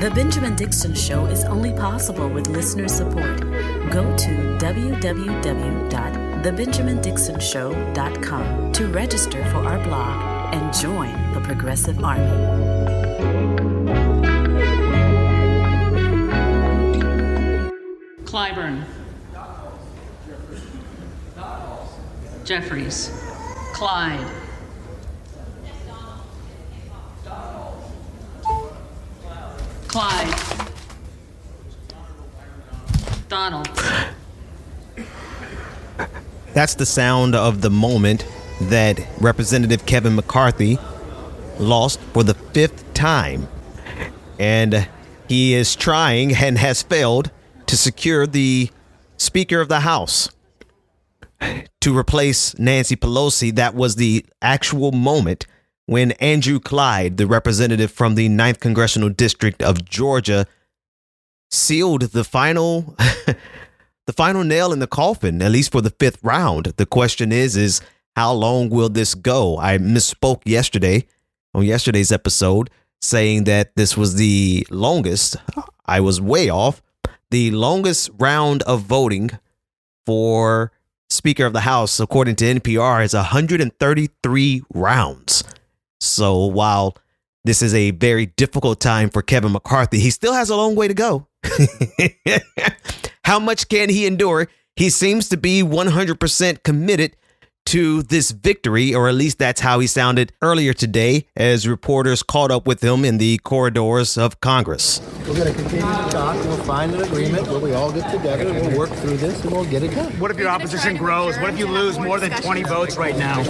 The Benjamin Dixon Show is only possible with listener support. Go to www.thebenjamindixonshow.com to register for our blog and join the Progressive Army. Clyburn. Jeffries. Clyde. Clyde. Donald. That's the sound of the moment that Representative Kevin McCarthy lost for the 5th time. And he is trying and has failed to secure the Speaker of the House to replace Nancy Pelosi. That was the actual moment when Andrew Clyde, the representative from the 9th Congressional District of Georgia, sealed the final the final nail in the coffin, at least for the 5th round. The question is how long will this go? I misspoke yesterday on yesterday's episode saying that this was the longest. I was way off. The longest round of voting for Speaker of the House, according to NPR, is 133 rounds. So while this is a very difficult time for Kevin McCarthy, he still has a long way to go. How much can he endure? He seems to be 100% committed to this victory, or at least that's how he sounded earlier today as reporters caught up with him in the corridors of Congress. We're going to continue to talk. We'll find an agreement where we all get together. We'll work through this and we'll get it done. What if your opposition grows? What if you lose more than 20 votes right now?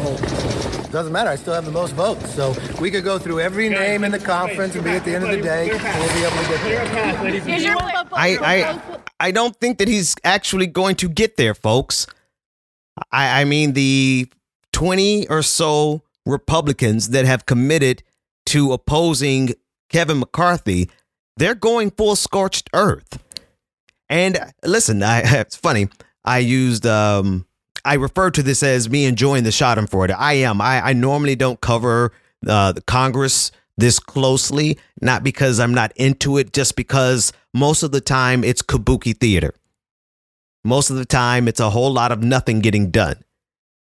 Doesn't matter. I still have the most votes. So we could go through every name in the conference and be at the end of the day, we'll be able to get there. I don't think that he's actually going to get there, folks. I mean, the 20 or so Republicans that have committed to opposing Kevin McCarthy, they're going full scorched earth. And listen, it's funny. I refer to this as me enjoying the Schadenfreude. I normally don't cover the Congress this closely, not because I'm not into it, just because most of the time it's kabuki theater. Most of the time, it's a whole lot of nothing getting done.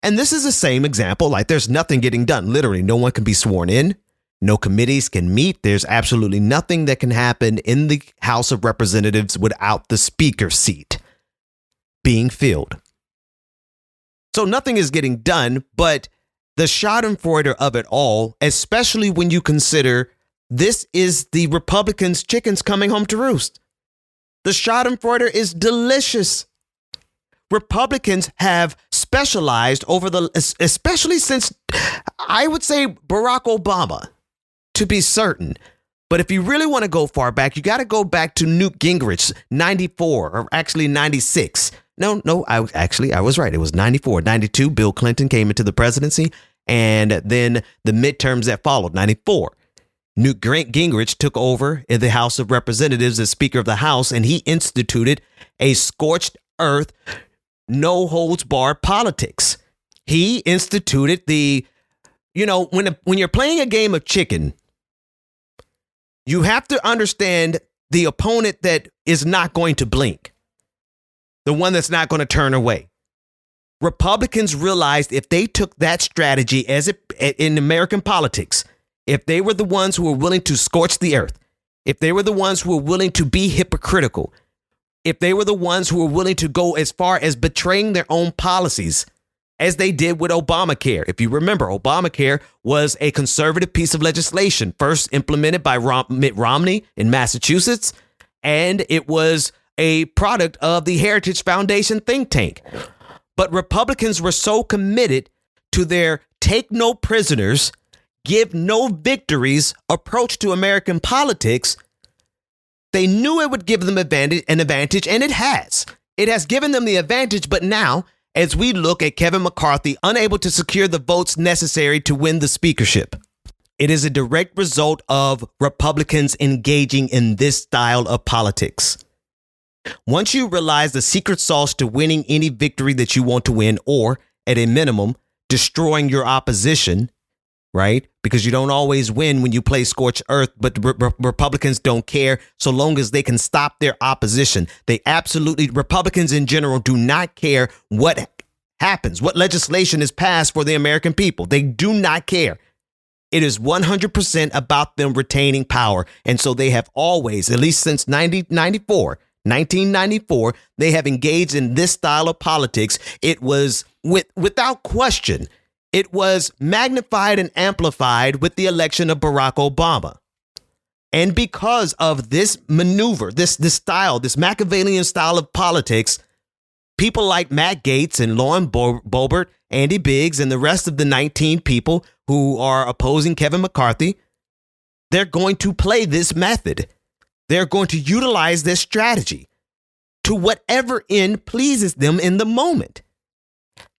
And this is the same example. Like, there's nothing getting done. Literally, no one can be sworn in. No committees can meet. There's absolutely nothing that can happen in the House of Representatives without the speaker seat being filled. So nothing is getting done, but the schadenfreude of it all, especially when you consider this is the Republicans' chickens coming home to roost. The schadenfreude is delicious. Republicans have specialized especially since, I would say, Barack Obama, to be certain. But if you really want to go far back, you got to go back to Newt Gingrich, 94, or actually 96. No, I was right. It was 94. 92, Bill Clinton came into the presidency, and then the midterms that followed, 94. Newt Gingrich took over in the House of Representatives as Speaker of the House, and he instituted a scorched earth, no holds barred politics. He instituted when you're playing a game of chicken, you have to understand the opponent that is not going to blink, the one that's not going to turn away. Republicans realized if they took that strategy in American politics, if they were the ones who were willing to scorch the earth, if they were the ones who were willing to be hypocritical, if they were the ones who were willing to go as far as betraying their own policies, as they did with Obamacare. If you remember, Obamacare was a conservative piece of legislation first implemented by Mitt Romney in Massachusetts, and it was a product of the Heritage Foundation think tank. But Republicans were so committed to their take no prisoners, give no victories approach to American politics, they knew it would give them an advantage, and it has. It has given them the advantage, but now, as we look at Kevin McCarthy unable to secure the votes necessary to win the speakership, it is a direct result of Republicans engaging in this style of politics. Once you realize the secret sauce to winning any victory that you want to win, or at a minimum, destroying your opposition, right? because you don't always win when you play scorched earth, but Republicans don't care so long as they can stop their opposition. Republicans in general do not care what happens, what legislation is passed for the American people. They do not care. It is 100% about them retaining power. And so they have always, at least since 1994, they have engaged in this style of politics. It was without question, it was magnified and amplified with the election of Barack Obama. And because of this maneuver, this style, this Machiavellian style of politics, people like Matt Gaetz and Lauren Boebert, Andy Biggs, and the rest of the 19 people who are opposing Kevin McCarthy, they're going to play this method. They're going to utilize this strategy to whatever end pleases them in the moment.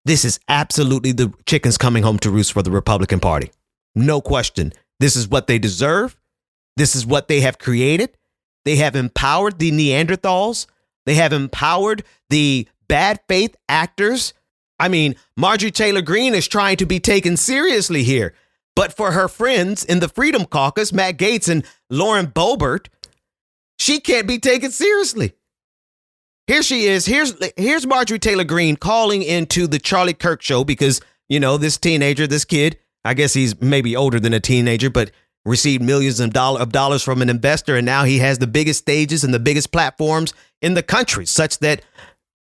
This is absolutely the chickens coming home to roost for the Republican Party. No question. This is what they deserve. This is what they have created. They have empowered the Neanderthals. They have empowered the bad faith actors. I mean, Marjorie Taylor Greene is trying to be taken seriously here. But for her friends in the Freedom Caucus, Matt Gaetz and Lauren Boebert, she can't be taken seriously. Here she is. Here's Marjorie Taylor Greene calling into the Charlie Kirk show because, you know, this teenager, this kid, I guess he's maybe older than a teenager, but received millions of dollars from an investor. And now he has the biggest stages and the biggest platforms in the country, such that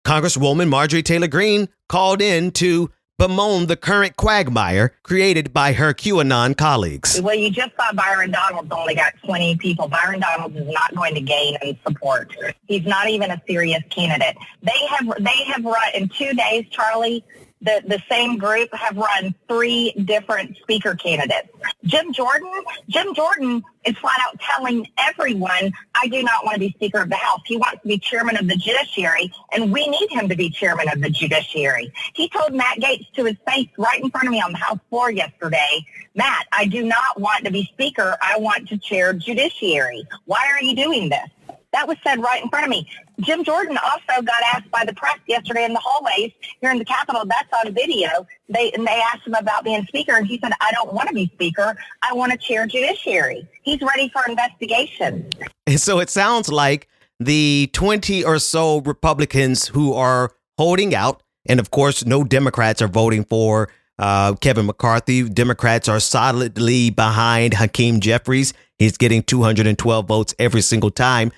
Congresswoman Marjorie Taylor Greene called in to bemoan the current quagmire created by her QAnon colleagues. Well, you just saw Byron Donalds only got 20 people. Byron Donalds is not going to gain any support. He's not even a serious candidate. They have run in 2 days, Charlie. The same group have run 3 different speaker candidates. Jim Jordan is flat out telling everyone, I do not want to be Speaker of the House. He wants to be Chairman of the Judiciary, and we need him to be Chairman of the Judiciary. He told Matt Gaetz to his face right in front of me on the House floor yesterday, Matt, I do not want to be Speaker. I want to chair Judiciary. Why are you doing this? That was said right in front of me. Jim Jordan also got asked by the press yesterday in the hallways here in the Capitol. That's on video. They asked him about being Speaker, and he said, I don't want to be Speaker. I want to chair Judiciary. He's ready for investigation. And so it sounds like the 20 or so Republicans who are holding out, and of course, no Democrats are voting for Kevin McCarthy. Democrats are solidly behind Hakeem Jeffries. He's getting 212 votes every single time.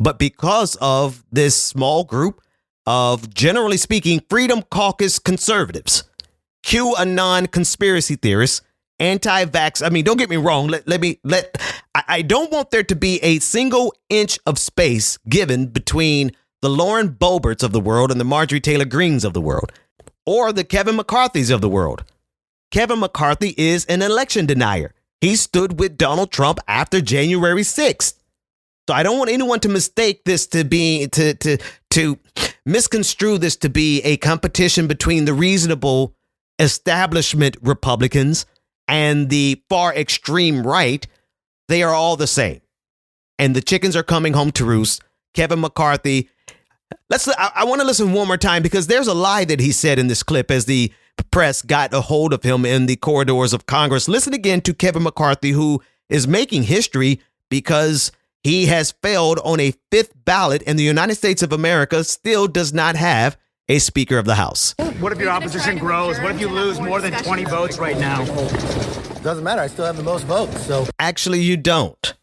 But because of this small group of, generally speaking, Freedom Caucus conservatives, QAnon conspiracy theorists, anti-vax. I mean, don't get me wrong. I don't want there to be a single inch of space given between the Lauren Boeberts of the world and the Marjorie Taylor Greenes of the world, or the Kevin McCarthys of the world. Kevin McCarthy is an election denier. He stood with Donald Trump after January 6th. So I don't want anyone to mistake this to be to misconstrue this to be a competition between the reasonable establishment Republicans and the far extreme right. They are all the same. And the chickens are coming home to roost. Kevin McCarthy. I want to listen one more time because there's a lie that he said in this clip as the press got a hold of him in the corridors of Congress. Listen again to Kevin McCarthy, who is making history because he has failed on a 5th ballot, and the United States of America still does not have a Speaker of the House. What if your opposition grows? What if you lose more than 20 votes right now? Doesn't matter. I still have the most votes. So actually, you don't.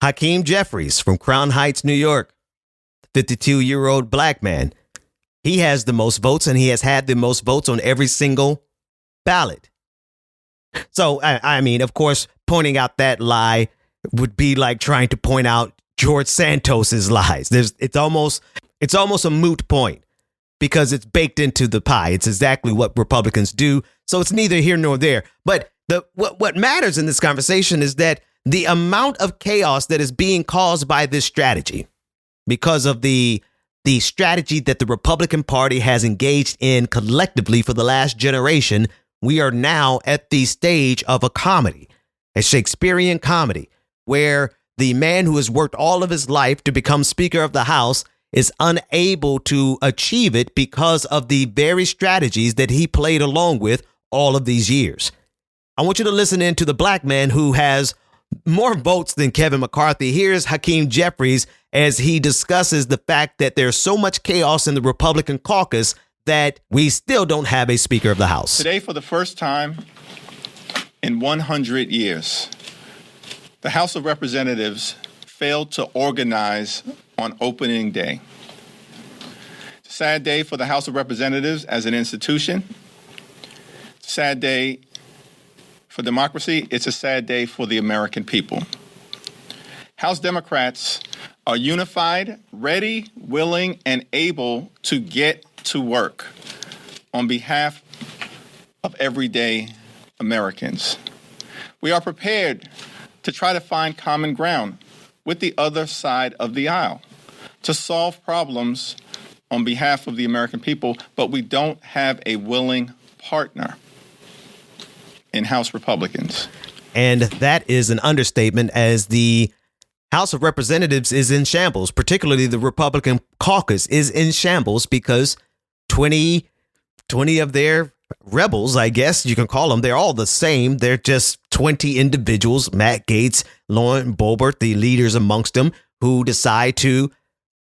Hakeem Jeffries from Crown Heights, New York, 52-year-old black man. He has the most votes, and he has had the most votes on every single ballot. So, I mean, of course, pointing out that lie would be like trying to point out George Santos's lies. It's almost a moot point because it's baked into the pie. It's exactly what Republicans do. So it's neither here nor there. But what matters in this conversation is that the amount of chaos that is being caused by this strategy, because of the strategy that the Republican Party has engaged in collectively for the last generation, we are now at the stage of a comedy, a Shakespearean comedy, where the man who has worked all of his life to become Speaker of the House is unable to achieve it because of the very strategies that he played along with all of these years. I want you to listen in to the black man who has more votes than Kevin McCarthy. Here's Hakeem Jeffries as he discusses the fact that there's so much chaos in the Republican caucus that we still don't have a Speaker of the House. Today, for the first time in 100 years, the House of Representatives failed to organize on opening day. It's a sad day for the House of Representatives as an institution. It's a sad day for democracy. It's a sad day for the American people. House Democrats are unified, ready, willing, and able to get to work on behalf of everyday Americans. We are prepared to try to find common ground with the other side of the aisle to solve problems on behalf of the American people, but we don't have a willing partner in House Republicans. And that is an understatement, as the House of Representatives is in shambles, particularly the Republican caucus is in shambles because 20 of their rebels, I guess you can call them, they're all the same. They're just 20 individuals, Matt Gaetz, Lauren Boebert, the leaders amongst them, who decide to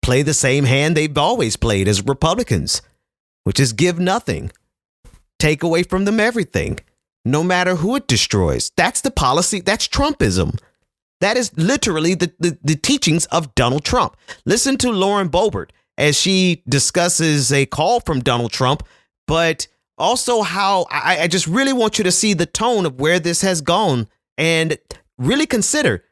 play the same hand they've always played as Republicans, which is give nothing, take away from them everything, no matter who it destroys. That's the policy. That's Trumpism. That is literally the teachings of Donald Trump. Listen to Lauren Boebert as she discusses a call from Donald Trump, but also how I just really want you to see the tone of where this has gone and really consider,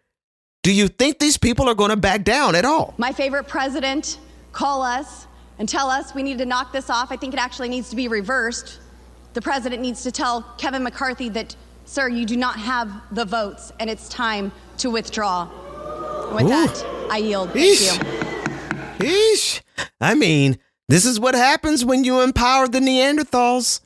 do you think these people are going to back down at all? My favorite president, call us and tell us we need to knock this off. I think it actually needs to be reversed. The president needs to tell Kevin McCarthy that, sir, you do not have the votes and it's time to withdraw. With that, I yield. Thank you. Eesh. I mean, this is what happens when you empower the Neanderthals.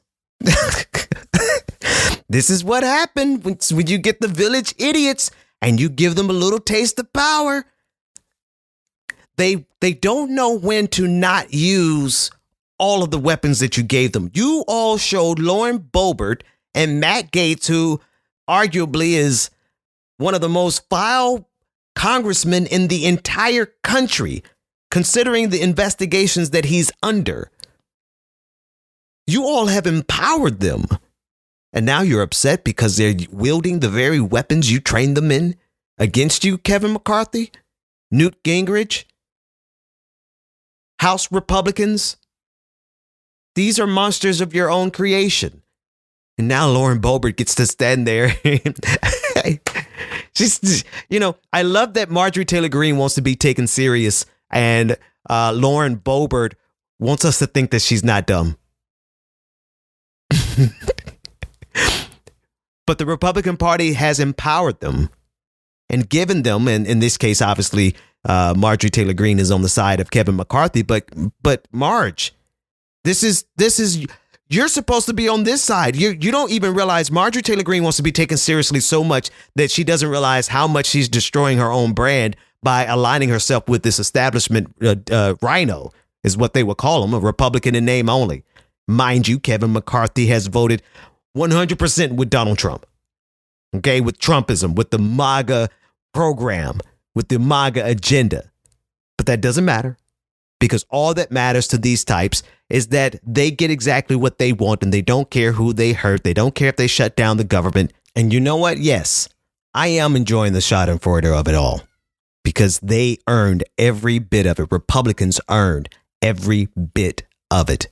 This is what happened when you get the village idiots and you give them a little taste of power. They don't know when to not use all of the weapons that you gave them. You all showed Lauren Boebert and Matt Gaetz, who arguably is one of the most vile congressmen in the entire country, considering the investigations that he's under. You all have empowered them. And now you're upset because they're wielding the very weapons you trained them in against you, Kevin McCarthy, Newt Gingrich, House Republicans. These are monsters of your own creation. And now Lauren Boebert gets to stand there. She's, I love that Marjorie Taylor Greene wants to be taken serious, and Lauren Boebert wants us to think that she's not dumb. But the Republican Party has empowered them and given them, and in this case, obviously, Marjorie Taylor Greene is on the side of Kevin McCarthy. But Marge, this is you're supposed to be on this side. You don't even realize Marjorie Taylor Greene wants to be taken seriously so much that she doesn't realize how much she's destroying her own brand by aligning herself with this establishment rhino, is what they would call him, a Republican in name only. Mind you, Kevin McCarthy has voted 100% with Donald Trump. Okay, with Trumpism, with the MAGA program, with the MAGA agenda. But that doesn't matter, because all that matters to these types is that they get exactly what they want, and they don't care who they hurt. They don't care if they shut down the government. And you know what? Yes, I am enjoying the schadenfreude of it all, because they earned every bit of it. Republicans earned every bit of it.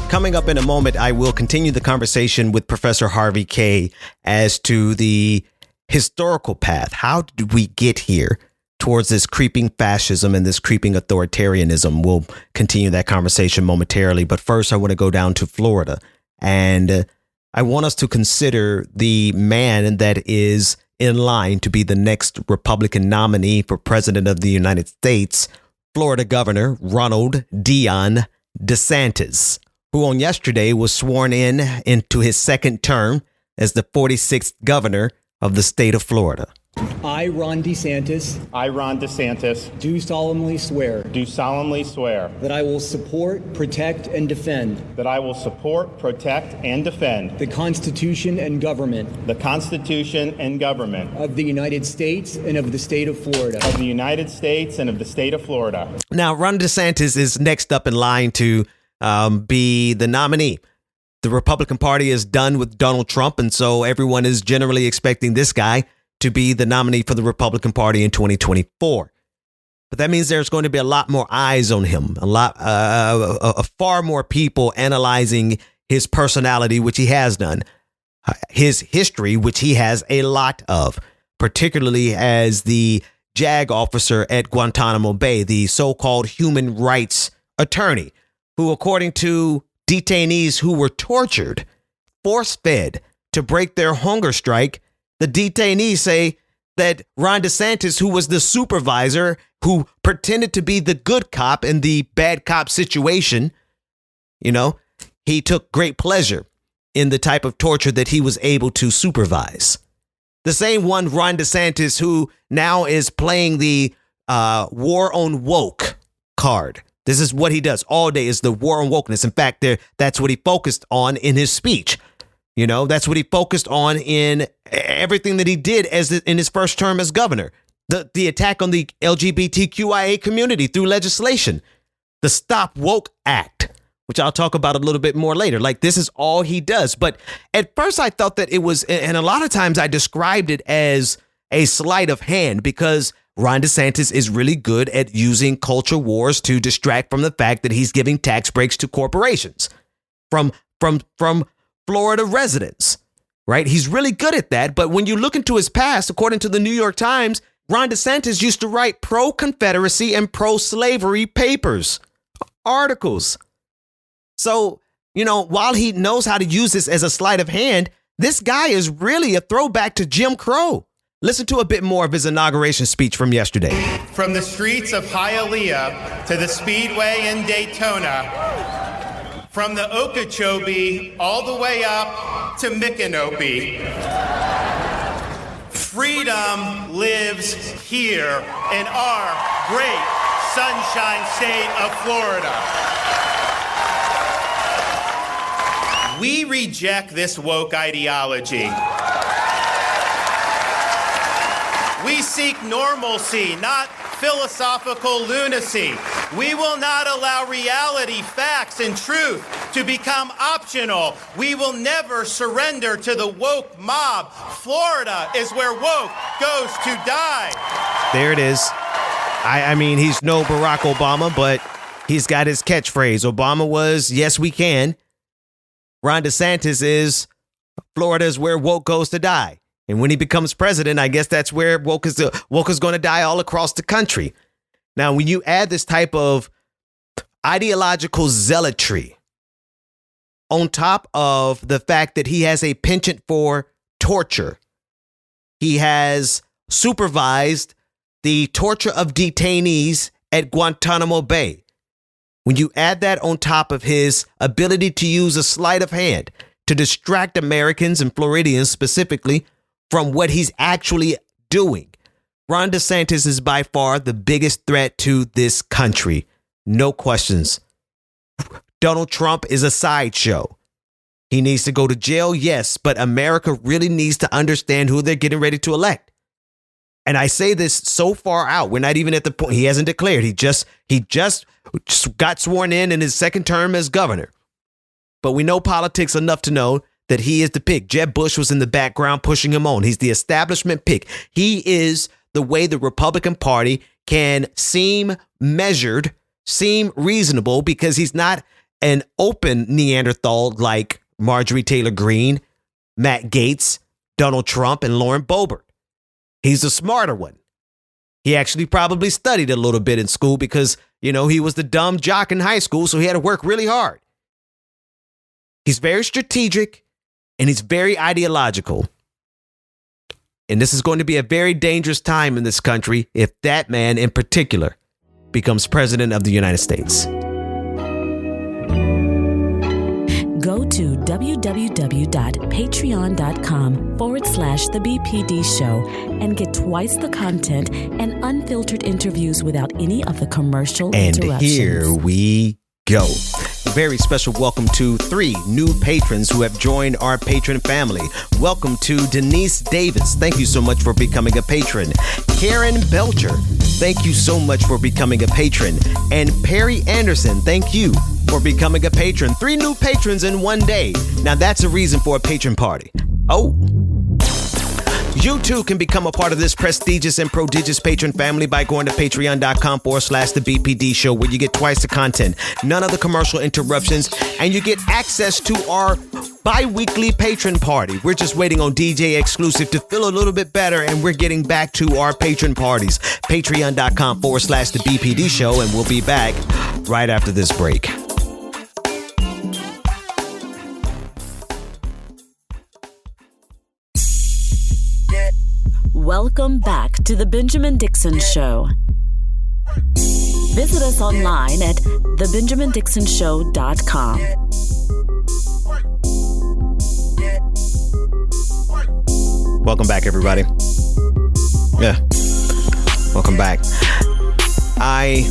Coming up in a moment, I will continue the conversation with Professor Harvey Kaye as to the historical path. How did we get here towards this creeping fascism and this creeping authoritarianism? We'll continue that conversation momentarily. But first, I want to go down to Florida. And I want us to consider the man that is in line to be the next Republican nominee for president of the United States, Florida Governor Ronald DeSantis, who on yesterday was sworn into his second term as the 46th governor of the state of Florida. I, Ron DeSantis, Do solemnly swear that I will support, protect, and defend that I will support, protect, and defend the Constitution and government the Constitution and government of the United States and of the state of Florida. Now, Ron DeSantis is next up in line to be the nominee. The Republican Party is done with Donald Trump, and so everyone is generally expecting this guy to be the nominee for the Republican Party in 2024. But that means there's going to be a lot more eyes on him, far more people analyzing his personality, which he has done, his history, which he has a lot of, particularly as the JAG officer at Guantanamo Bay, the so-called human rights attorney, who, according to detainees who were tortured, force-fed to break their hunger strike, the detainees say that Ron DeSantis, who was the supervisor, who pretended to be the good cop in the bad cop situation, he took great pleasure in the type of torture that he was able to supervise. The same one, Ron DeSantis, who now is playing the war on woke card. This is what he does all day, is the war on wokeness. In fact, that's what he focused on in his speech. That's what he focused on in everything that he did in his first term as governor. The attack on the LGBTQIA community through legislation, the Stop Woke Act, which I'll talk about a little bit more later. Like, this is all he does. But at first I thought that it was, and a lot of times I described it as a sleight of hand, because Ron DeSantis is really good at using culture wars to distract from the fact that he's giving tax breaks to corporations from Florida residents, right? He's really good at that. But when you look into his past, according to the New York Times, Ron DeSantis used to write pro-Confederacy and pro-slavery papers, articles. So, while he knows how to use this as a sleight of hand, this guy is really a throwback to Jim Crow. Listen to a bit more of his inauguration speech from yesterday. From the streets of Hialeah to the Speedway in Daytona, from the Okeechobee all the way up to Micanopy, freedom lives here in our great sunshine state of Florida. We reject this woke ideology. We seek normalcy, not philosophical lunacy. We will not allow reality, facts, and truth to become optional. We will never surrender to the woke mob. Florida is where woke goes to die. There it is. I mean, he's no Barack Obama, but he's got his catchphrase. Obama was, yes, we can. Ron DeSantis is, Florida is where woke goes to die. And when he becomes president, I guess that's where woke is going to die all across the country. Now, when you add this type of ideological zealotry on top of the fact that he has a penchant for torture, he has supervised the torture of detainees at Guantanamo Bay. When you add that on top of his ability to use a sleight of hand to distract Americans and Floridians specifically from what he's actually doing, Ron DeSantis is by far the biggest threat to this country. No questions. Donald Trump is a sideshow. He needs to go to jail, yes, but America really needs to understand who they're getting ready to elect. And I say this so far out, we're not even at the point, he hasn't declared. He just got sworn in his second term as governor. But we know politics enough to know that he is the pick. Jeb Bush was in the background pushing him on. He's the establishment pick. He is the way the Republican Party can seem measured, seem reasonable, because he's not an open Neanderthal like Marjorie Taylor Greene, Matt Gaetz, Donald Trump, and Lauren Boebert. He's a smarter one. He actually probably studied a little bit in school because, he was the dumb jock in high school, so he had to work really hard. He's very strategic and he's very ideological. And this is going to be a very dangerous time in this country if that man in particular becomes president of the United States. Go to www.patreon.com/The BPD Show and get twice the content and unfiltered interviews without any of the commercial interruptions. And here we go. Very special welcome to 3 new patrons who have joined our patron family. Welcome to Denise Davis. Thank you so much for becoming a patron. Karen Belcher. Thank you so much for becoming a patron. And Perry Anderson. Thank you for becoming a patron. 3 new patrons in one day. Now that's a reason for a patron party. Oh. You too can become a part of this prestigious and prodigious patron family by going to patreon.com/The BPD Show, where you get twice the content, none of the commercial interruptions, and you get access to our bi-weekly patron party. We're just waiting on DJ Exclusive to feel a little bit better, and we're getting back to our patron parties. Patreon.com/The BPD Show, and we'll be back right after this break. Welcome back to The Benjamin Dixon Show. Visit us online at thebenjamindixonshow.com. Welcome back, everybody. Yeah. Welcome back. I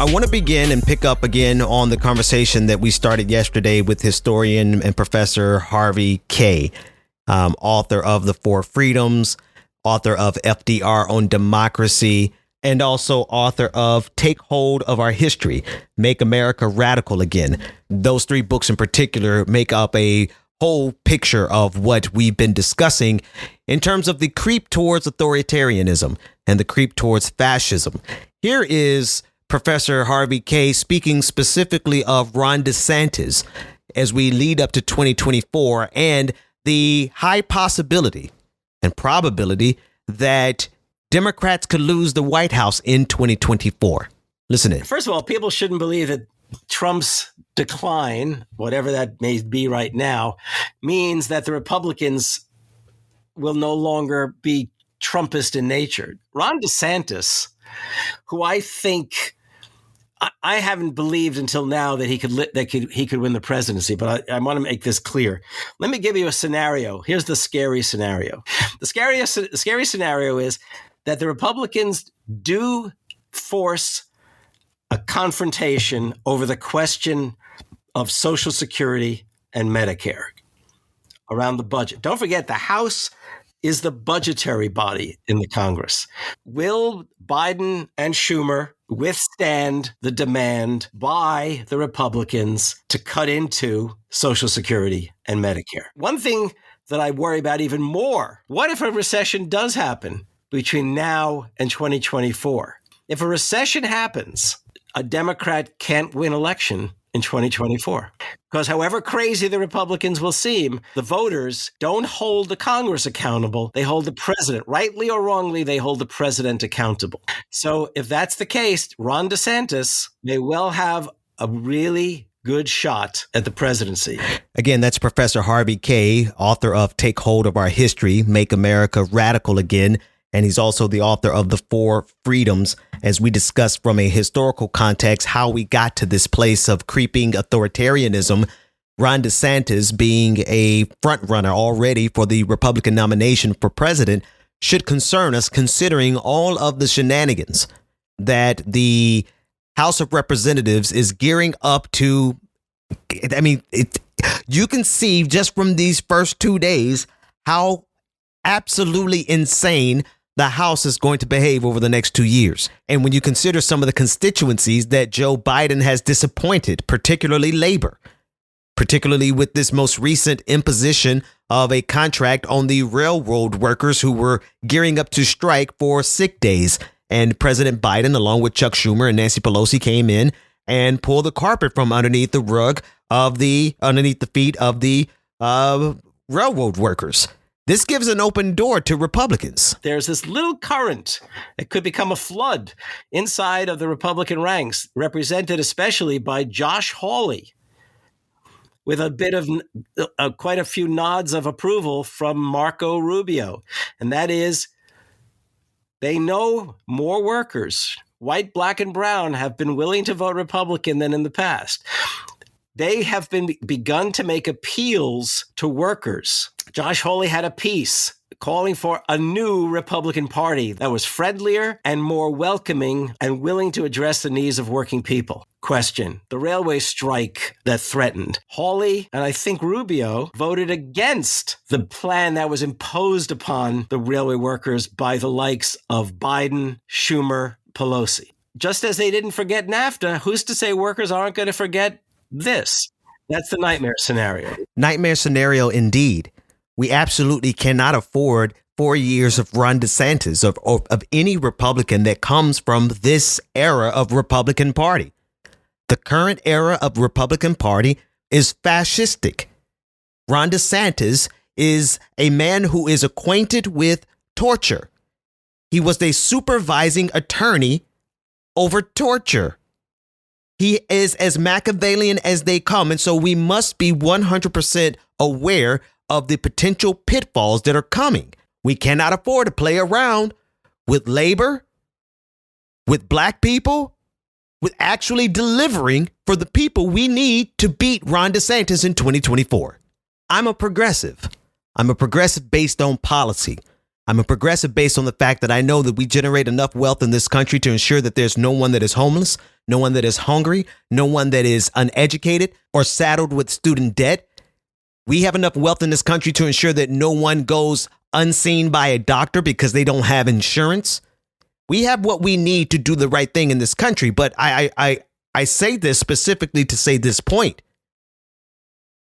want to begin and pick up again on the conversation that we started yesterday with historian and Professor Harvey Kaye, author of The 4 Freedoms, author of FDR on Democracy, and also author of Take Hold of Our History, Make America Radical Again. Those 3 books in particular make up a whole picture of what we've been discussing in terms of the creep towards authoritarianism and the creep towards fascism. Here is Professor Harvey Kaye speaking specifically of Ron DeSantis as we lead up to 2024 and the high possibility and probability that Democrats could lose the White House in 2024. Listen in. First of all, people shouldn't believe that Trump's decline, whatever that may be right now, means that the Republicans will no longer be Trumpist in nature. Ron DeSantis, who I think I haven't believed until now that he could win the presidency, but I want to make this clear. Let me give you a scenario. Here's the scary scenario. The scary scenario is that the Republicans do force a confrontation over the question of Social Security and Medicare around the budget. Don't forget, the House is the budgetary body in the Congress. Will Biden and Schumer withstand the demand by the Republicans to cut into Social Security and Medicare? One thing that I worry about even more, what if a recession does happen between now and 2024? If a recession happens, a Democrat can't win election in 2024. Because however crazy the Republicans will seem, the voters don't hold the Congress accountable. They hold the president. Rightly or wrongly, they hold the president accountable. So if that's the case, Ron DeSantis may well have a really good shot at the presidency. Again, that's Professor Harvey Kaye, author of Take Hold of Our History, Make America Radical Again. And he's also the author of The 4 Freedoms, as we discussed from a historical context how we got to this place of creeping authoritarianism. Ron DeSantis being a front runner already for the Republican nomination for president should concern us, considering all of the shenanigans that the House of Representatives is gearing up to. I mean, you can see just from these first 2 days how absolutely insane the House is going to behave over the next 2 years. And when you consider some of the constituencies that Joe Biden has disappointed, particularly labor, particularly with this most recent imposition of a contract on the railroad workers who were gearing up to strike for sick days. And President Biden, along with Chuck Schumer and Nancy Pelosi, came in and pulled the carpet from underneath the rug of underneath the feet of the railroad workers. This gives an open door to Republicans. There's this little current that could become a flood inside of the Republican ranks, represented especially by Josh Hawley, with a bit of quite a few nods of approval from Marco Rubio. And that is, they know more workers, white, black, and brown, have been willing to vote Republican than in the past. they have begun to make appeals to workers. Josh Hawley had a piece calling for a new Republican Party that was friendlier and more welcoming and willing to address the needs of working people. Question: the railway strike that threatened. Hawley and I think Rubio voted against the plan that was imposed upon the railway workers by the likes of Biden, Schumer, Pelosi. Just as they didn't forget NAFTA, who's to say workers aren't going to forget this? That's the nightmare scenario. Nightmare scenario indeed. We absolutely cannot afford 4 years of Ron DeSantis, of any Republican that comes from this era of Republican Party. The current era of Republican Party is fascistic. Ron DeSantis is a man who is acquainted with torture. He was a supervising attorney over torture. He is as Machiavellian as they come. And so we must be 100% aware of the potential pitfalls that are coming. We cannot afford to play around with labor, with black people, with actually delivering for the people we need to beat Ron DeSantis in 2024. I'm a progressive. I'm a progressive based on policy. I'm a progressive based on the fact that I know that we generate enough wealth in this country to ensure that there's no one that is homeless, no one that is hungry, no one that is uneducated or saddled with student debt. We have enough wealth in this country to ensure that no one goes unseen by a doctor because they don't have insurance. We have what we need to do the right thing in this country. But I say this specifically to say this point.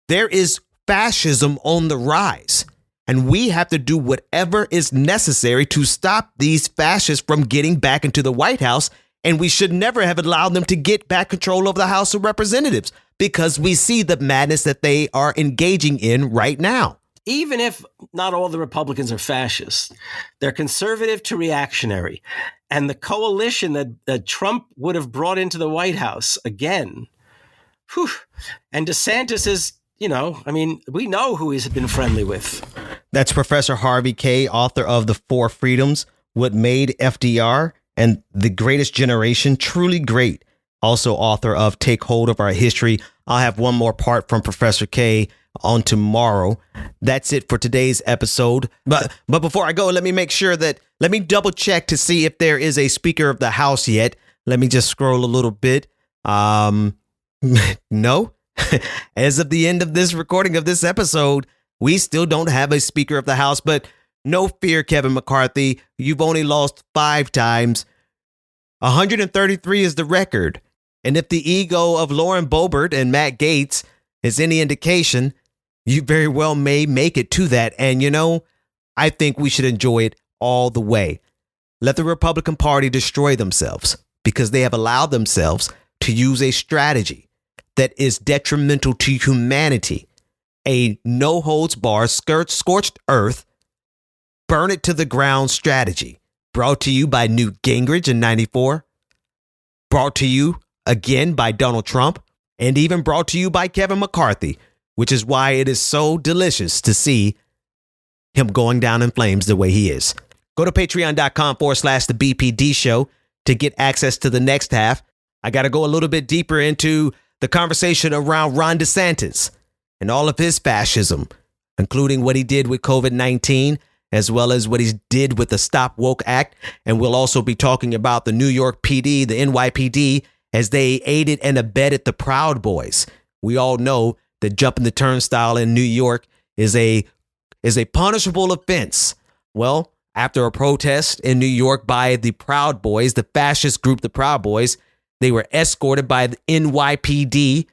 There is fascism on the rise, and we have to do whatever is necessary to stop these fascists from getting back into the White House. And we should never have allowed them to get back control of the House of Representatives, because we see the madness that they are engaging in right now. Even if not all the Republicans are fascists, they're conservative to reactionary. And the coalition that Trump would have brought into the White House again. Whew, and DeSantis is, we know who he's been friendly with. That's Professor Harvey, Kaye, author of The Four Freedoms, What Made FDR and the Greatest Generation Truly Great. Also author of Take Hold of Our History. I'll have one more part from Professor Kaye on tomorrow. That's it for today's episode. But before I go, let me double check to see if there is a Speaker of the House yet. Let me just scroll a little bit. No. As of the end of this recording of this episode, we still don't have a Speaker of the House. But no fear, Kevin McCarthy. You've only lost 5 times. 133 is the record. And if the ego of Lauren Boebert and Matt Gaetz is any indication, you very well may make it to that. And, I think we should enjoy it all the way. Let the Republican Party destroy themselves, because they have allowed themselves to use a strategy that is detrimental to humanity. A no-holds-barred, scorched earth, burn it to the ground strategy. Brought to you by Newt Gingrich in 94. Brought to you again by Donald Trump, and even brought to you by Kevin McCarthy, which is why it is so delicious to see him going down in flames the way he is. Go to patreon.com/the BPD show to get access to the next half. I got to go a little bit deeper into the conversation around Ron DeSantis and all of his fascism, including what he did with COVID-19, as well as what he did with the Stop Woke Act. And we'll also be talking about the New York PD, the NYPD, as they aided and abetted the Proud Boys. We all know that jumping the turnstile in New York is a punishable offense. Well, after a protest in New York by the Proud Boys, the fascist group, the Proud Boys, they were escorted by the NYPD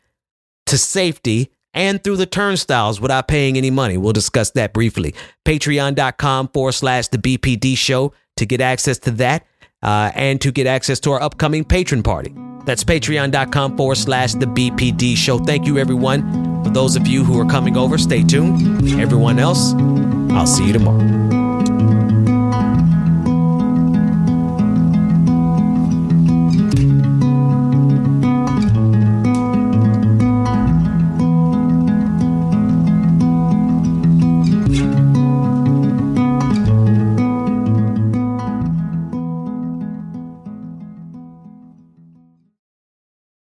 to safety and through the turnstiles without paying any money. We'll discuss that briefly. Patreon.com/the BPD show to get access to that and to get access to our upcoming patron party. That's patreon.com/the BPD show. Thank you, everyone. For those of you who are coming over, stay tuned. Everyone else, I'll see you tomorrow.